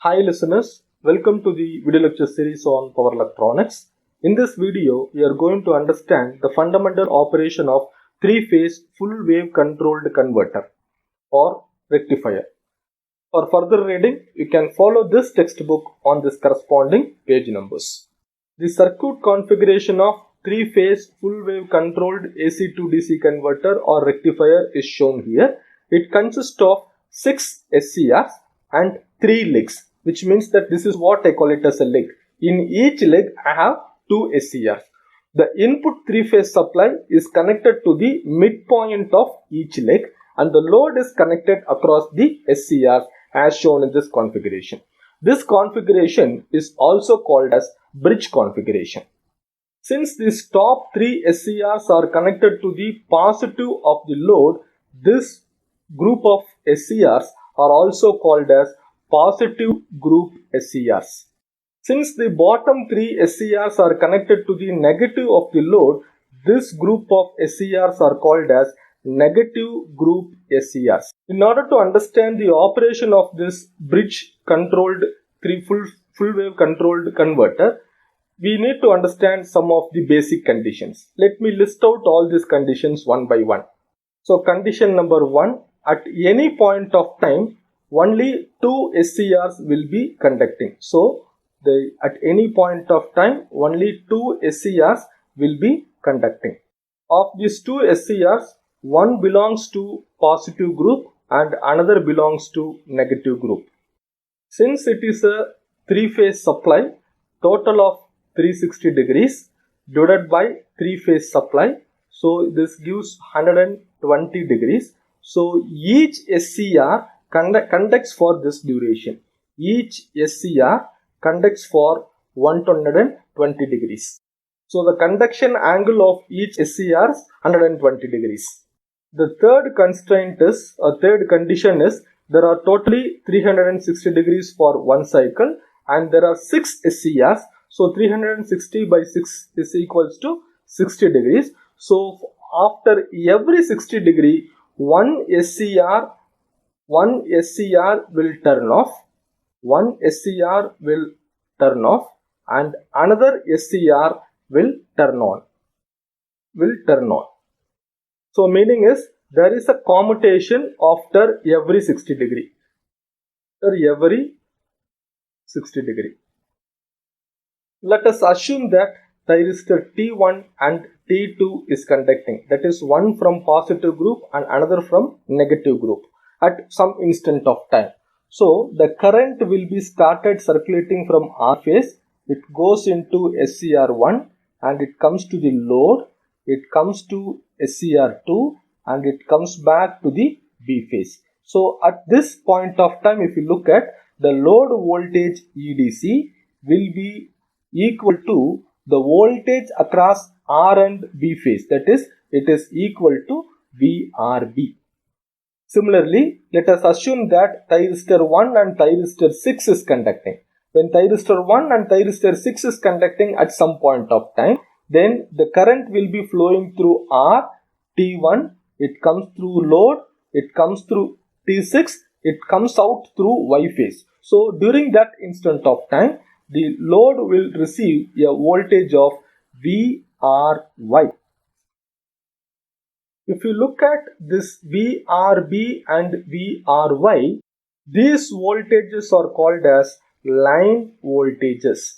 Hi listeners, welcome to the video lecture series on power electronics. In this video, we are going to understand the fundamental operation of three-phase full wave controlled converter or rectifier. For further reading, you can follow this textbook on this corresponding page numbers. The circuit configuration of three-phase full wave controlled AC to DC converter or rectifier is shown here. It consists of 6 SCRs and 3 legs, which means that this is what I call it as a leg. In each leg, I have 2 SCRs. The input three-phase supply is connected to the midpoint of each leg and the load is connected across the SCRs as shown in this configuration. This configuration is also called as bridge configuration. Since these top 3 SCRs are connected to the positive of the load, this group of SCRs are also called as positive group SCRs. Since the bottom 3 SCRs are connected to the negative of the load, this group of SCRs are called as negative group SCRs. In order to understand the operation of this bridge controlled full wave controlled converter, we need to understand some of the basic conditions. Let me list out all these conditions one by one. So condition number 1, at any point of time, only 2 SCRs will be conducting. So at any point of time, only 2 SCRs will be conducting. Of these 2 SCRs, one belongs to positive group and another belongs to negative group. Since it is a three-phase supply, total of 360 degrees divided by three-phase supply, so this gives 120 degrees. So each SCR conducts for this duration. Each SCR conducts for 120 degrees. So the conduction angle of each SCR is 120 degrees. The third condition is there are totally 360 degrees for one cycle and there are 6 SCRs. So 360 by 6 is equals to 60 degrees. So after every 60 degree, one SCR will turn off, one SCR will turn off and another SCR will turn on. So meaning is there is a commutation after every 60 degree. Let us assume that thyristor T1 and T2 is conducting. That is one from positive group and another from negative group at some instant of time. So the current will be started circulating from R phase. It goes into SCR1 and it comes to the load. It comes to SCR2 and it comes back to the B phase. So at this point of time, if you look at the load voltage EDC will be equal to the voltage across R and B phase. That is, it is equal to VRB. Similarly, let us assume that thyristor 1 and thyristor 6 is conducting. When thyristor 1 and thyristor 6 is conducting at some point of time, then the current will be flowing through R, T1, it comes through load, it comes through T6, it comes out through Y phase. So during that instant of time, the load will receive a voltage of VRY. If you look at this VRB and VRY, these voltages are called as line voltages.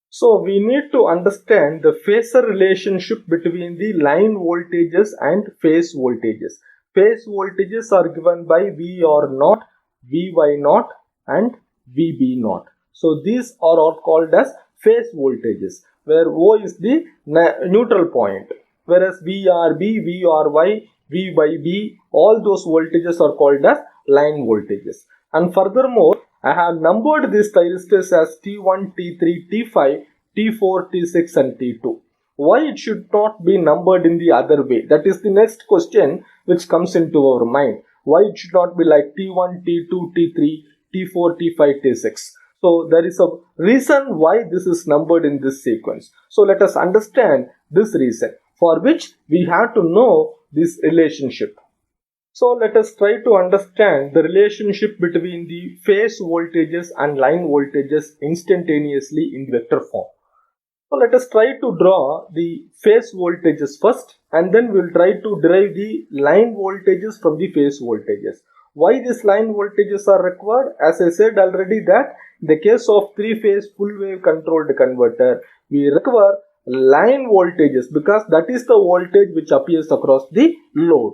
So we need to understand the phasor relationship between the line voltages and phase voltages. Phase voltages are given by VR0, Vy0 and Vb0. So these are all called as phase voltages, where O is the neutral point, whereas VRB, VRY, Vy, all those voltages are called as line voltages. And furthermore, I have numbered these thyristors as T1, T3, T5, T4, T6 and T2. Why it should not be numbered in the other way? That is the next question which comes into our mind. Why it should not be like T1, T2, T3, T4, T5, T6. So there is a reason why this is numbered in this sequence. So let us understand this reason, for which we have to know this relationship. So let us try to understand the relationship between the phase voltages and line voltages instantaneously in vector form. So let us try to draw the phase voltages first, and then we will try to derive the line voltages from the phase voltages. Why these line voltages are required? As I said already that in the case of three-phase full wave controlled converter, we require line voltages because that is the voltage which appears across the load.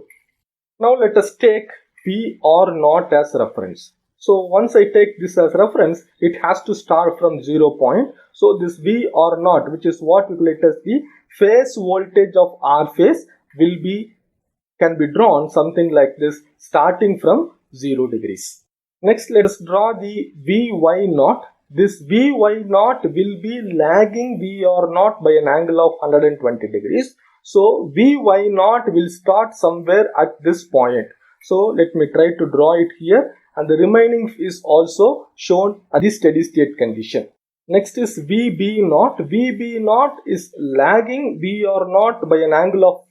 Now let us take V or not as reference. So once I take this as reference, it has to start from 0 point. So this V or not, which is what we calculate as the phase voltage of R phase, can be drawn something like this, starting from 0 degrees. Next, let us draw the Vy naught. This Vy naught will be lagging V or naught by an angle of 120 degrees. So Vy naught will start somewhere at this point. So let me try to draw it here, and the remaining is also shown at the steady state condition. Next is Vb naught. Vb naught is lagging V or naught by an angle of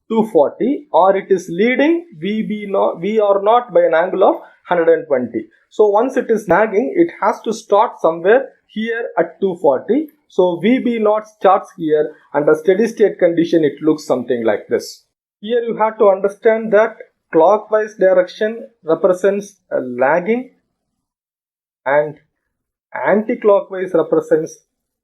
240, or it is leading V or naught by an angle of 120. So once it is lagging, it has to start somewhere here at 240. So Vb naught starts here, and the steady state condition it looks something like this. Here you have to understand that clockwise direction represents lagging and anti-clockwise represents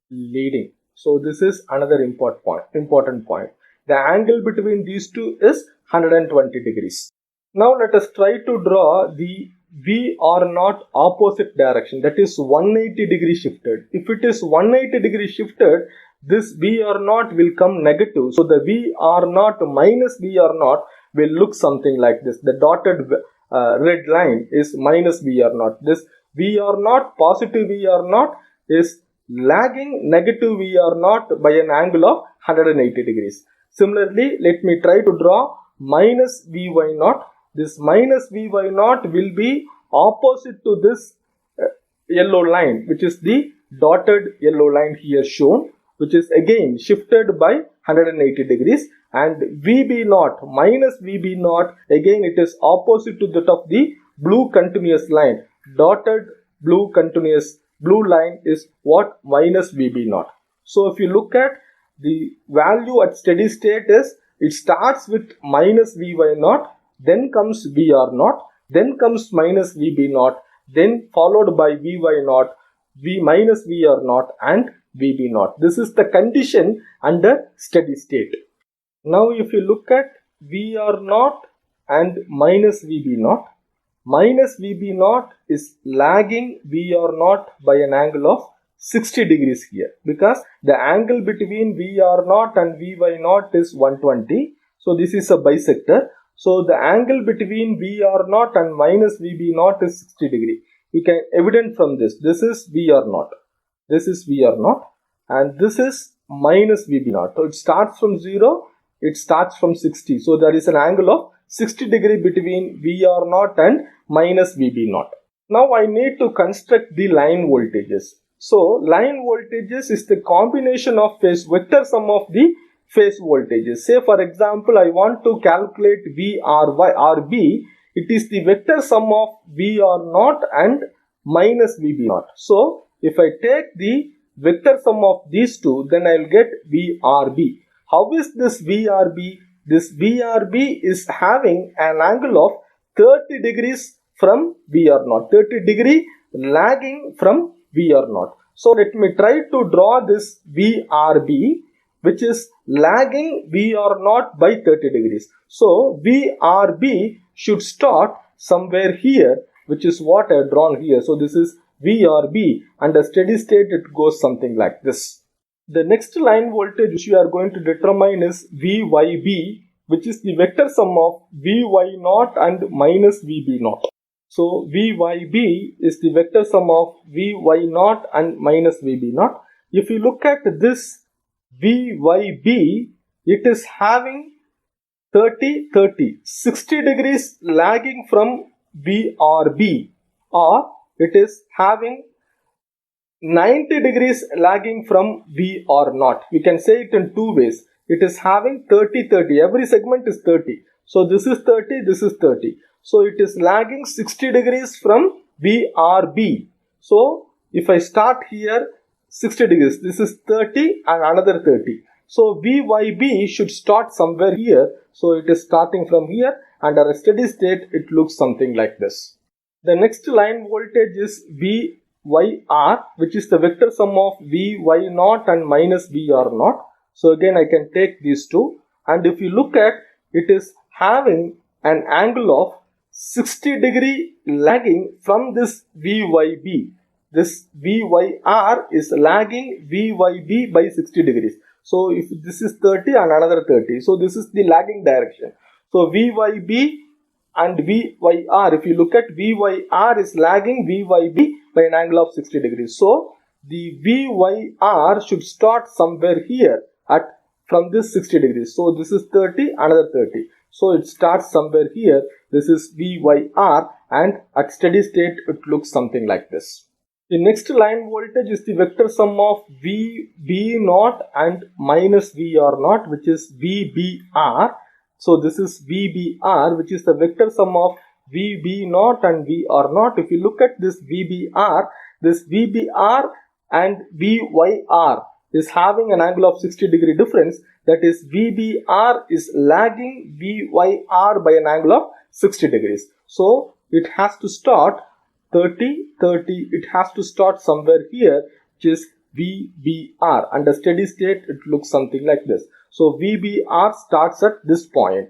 leading. So this is another important point. The angle between these two is 120 degrees. Now let us try to draw the V or naught opposite direction, that is 180 degree shifted. If it is 180 degree shifted, this V or naught will come negative. So the V or naught minus V or naught will look something like this. The dotted red line is minus V or naught. This V or naught, positive V or naught, is lagging negative V or naught by an angle of 180 degrees. Similarly, let me try to draw minus Vy naught. This minus Vy naught will be opposite to this yellow line, which is the dotted yellow line here shown, which is again shifted by 180 degrees, and Vb naught minus Vb naught, again it is opposite to that of the blue continuous line. Dotted blue line is what? Minus Vb naught. So if you look at the value at steady state is, it starts with minus Vy naught, then comes Vr naught, then comes minus Vb naught, then followed by Vy naught, V minus Vr naught, and Vb naught. This is the condition under steady state. Now if you look at Vr naught and minus Vb naught is lagging Vr naught by an angle of 60 degrees here, because the angle between Vr naught and Vy naught is 120. So this is a bisector. So the angle between Vr naught and minus Vb naught is 60 degree. We can evident from this. This is Vr naught. This is Vr naught, and this is minus Vb naught. So it starts from 0. It starts from 60. So there is an angle of 60 degree between Vr naught and minus Vb naught. Now I need to construct the line voltages. So line voltages is the combination of phase vector sum of the phase voltages. Say for example, I want to calculate VRB. It is the vector sum of Vr naught and minus Vb naught. So if I take the vector sum of these two, then I will get VRB. How is this VRB? This VRB is having an angle of 30 degrees from Vr naught. 30 degree lagging from Vr naught. So let me try to draw this VRB, which is lagging Vr naught by 30 degrees. So VRB should start somewhere here, which is what I have drawn here. So this is VRB, and the steady state it goes something like this. The next line voltage which we are going to determine is VYB, which is the vector sum of Vy naught and minus Vb naught. So VYB is the vector sum of Vy naught and minus Vb naught. If you look at this VYB, it is having 60 degrees lagging from VRB, or it is having 90 degrees lagging from Vr naught. We can say it in two ways. It is having 30. Every segment is 30. So this is 30, this is 30. So it is lagging 60 degrees from VRB. So if I start here 60 degrees, this is 30 and another 30. So VYB should start somewhere here. So it is starting from here, and at a steady state it looks something like this. The next line voltage is VYR, which is the vector sum of VY0 and minus VR0. So again I can take these two, and if you look at, it is having an angle of 60 degree lagging from this VYB. This VYR is lagging VYB by 60 degrees. So if this is 30 and another 30, so this is the lagging direction. So VYB and VYR, if you look at, VYR is lagging VYB by an angle of 60 degrees. So the VYR should start somewhere here at from this 60 degrees. So this is 30, another 30. So it starts somewhere here. This is VYR, and at steady state it looks something like this. The next line voltage is the vector sum of VB0 and minus VR0, which is VBR. So this is VBR, which is the vector sum of VB0 and VR0. If you look at this VBR and VYR is having an angle of 60 degree difference. That is, VBR is lagging VYR by an angle of 60 degrees. So it has to start 30, 30, it has to start somewhere here, which is VBR. Under steady state it looks something like this. So VBR starts at this point.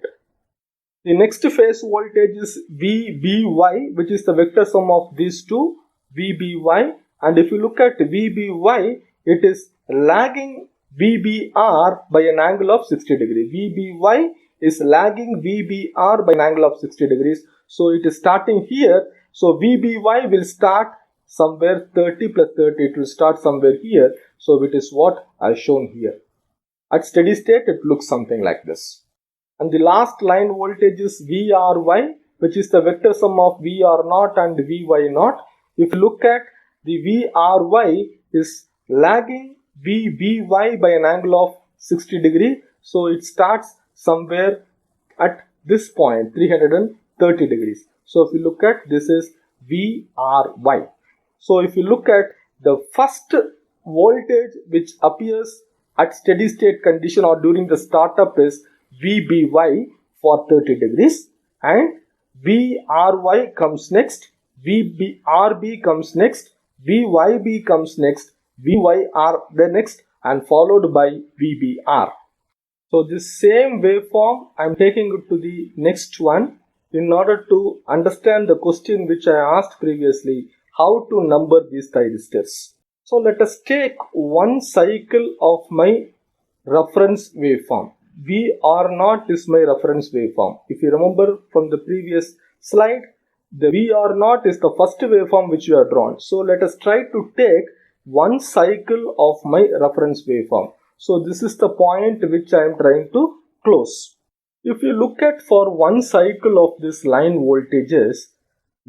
The next phase voltage is VBY, which is the vector sum of these two, VBY. And if you look at VBY, it is lagging VBR by an angle of 60 degrees. VBY is lagging VBR by an angle of 60 degrees. So it is starting here. So VBY will start somewhere 30 plus 30. It will start somewhere here. So it is what I have shown here. At steady state, it looks something like this. And the last line voltage is VRY, which is the vector sum of VR0 and VY0. If you look at, the VRY is lagging VBY by an angle of 60 degree. So it starts somewhere at this point, 330 degrees. So if you look at, this is VRY. So if you look at the first voltage which appears at steady state condition or during the startup is VBY for 30 degrees, and VRY comes next, VRB comes next, VYB comes next, VYR the next, and followed by VBR. So this same waveform I am taking it to the next one in order to understand the question which I asked previously, how to number these thyristors. So let us take one cycle of my reference waveform. VR0 is my reference waveform. If you remember from the previous slide, the VR0 is the first waveform which we have drawn. So let us try to take one cycle of my reference waveform. So this is the point which I am trying to close. If you look at, for one cycle of this line voltages,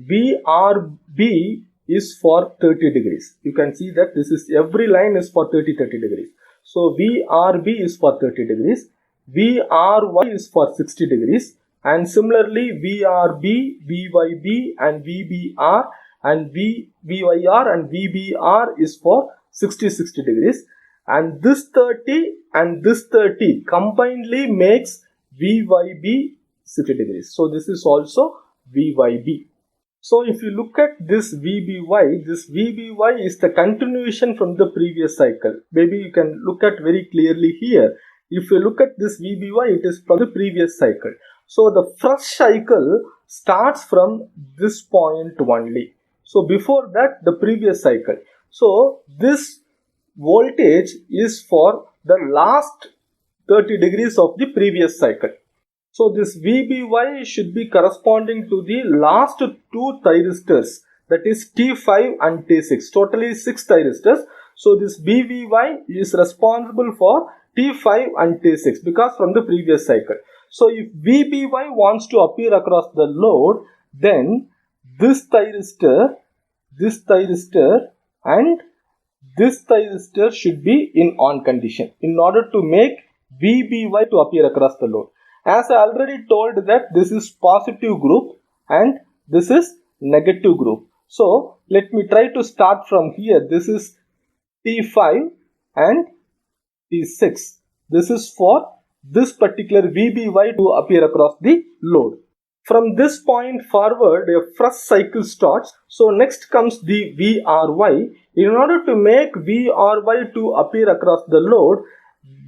VRB is for 30 degrees. You can see that this is, every line is for 30 degrees. So VRB is for 30 degrees, VRY is for 60 degrees, and similarly VRB, VYB and VBR and VYR and VBR is for 60 degrees, and this 30 and this 30 combinedly makes VYB 60 degrees. So this is also VYB. So if you look at this VBY is the continuation from the previous cycle. Maybe you can look at very clearly here. If you look at this VBY, it is from the previous cycle. So the fresh cycle starts from this point only. So before that, the previous cycle. So this voltage is for the last 30 degrees of the previous cycle. So this VBY should be corresponding to the last two thyristors, that is T5 and T6, totally 6 thyristors. So this VBY is responsible for T5 and T6 because from the previous cycle. So if VBY wants to appear across the load, then this thyristor and this thyristor should be in on condition in order to make VBY to appear across the load. As I already told that this is positive group and this is negative group. So let me try to start from here. This is T5 and T6. This is for this particular VBY to appear across the load. From this point forward, a fresh cycle starts. So next comes the VRY. In order to make VRY to appear across the load,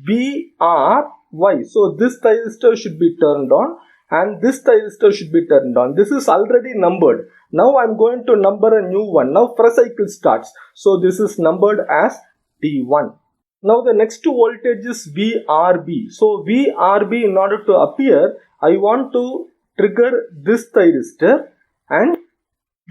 VRY. So this thyristor should be turned on and this thyristor should be turned on. This is already numbered. Now I am going to number a new one. Now fresh cycle starts. So this is numbered as T1. Now the next voltage is VRB. So VRB, in order to appear, I want to trigger this thyristor and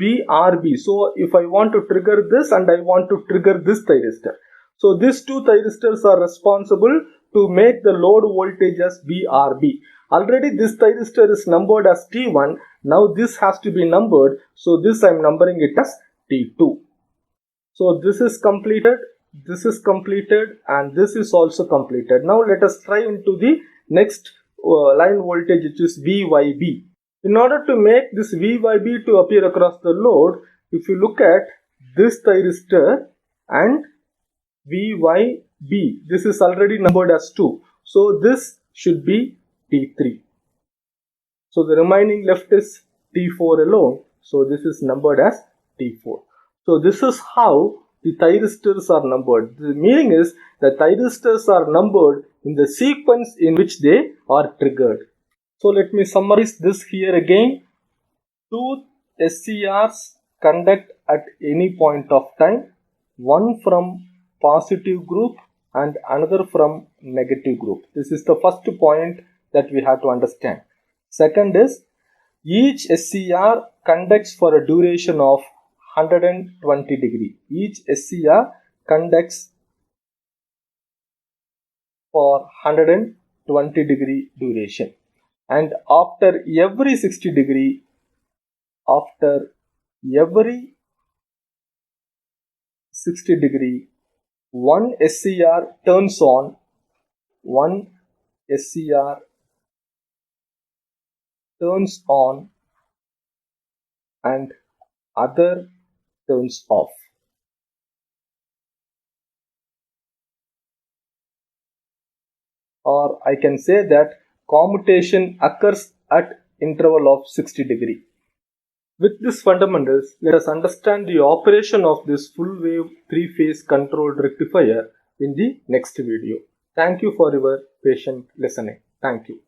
VRB. So if I want to trigger this and I want to trigger this thyristor. So these two thyristors are responsible to make the load voltage as VRB. Already this thyristor is numbered as T1. Now this has to be numbered. So this I am numbering it as T2. So this is completed. This is completed and this is also completed. Now let us try into the next line voltage, which is VYB. In order to make this VYB to appear across the load, if you look at this thyristor and VYB, this is already numbered as 2. So this should be T3. So the remaining left is T4 alone. So this is numbered as T4. So this is how the thyristors are numbered. The meaning is the thyristors are numbered in the sequence in which they are triggered. So let me summarize this here again. Two SCRs conduct at any point of time, one from positive group and another from negative group. This is the first point that we have to understand. Second is, each SCR conducts for a duration of 120 degree. Each SCR conducts for 120 degree duration, and after every 60 degree, one SCR turns on, and other turns off. Or I can say that commutation occurs at interval of 60 degree. With these fundamentals, let us understand the operation of this full wave 3-phase controlled rectifier in the next video. Thank you for your patient listening. Thank you.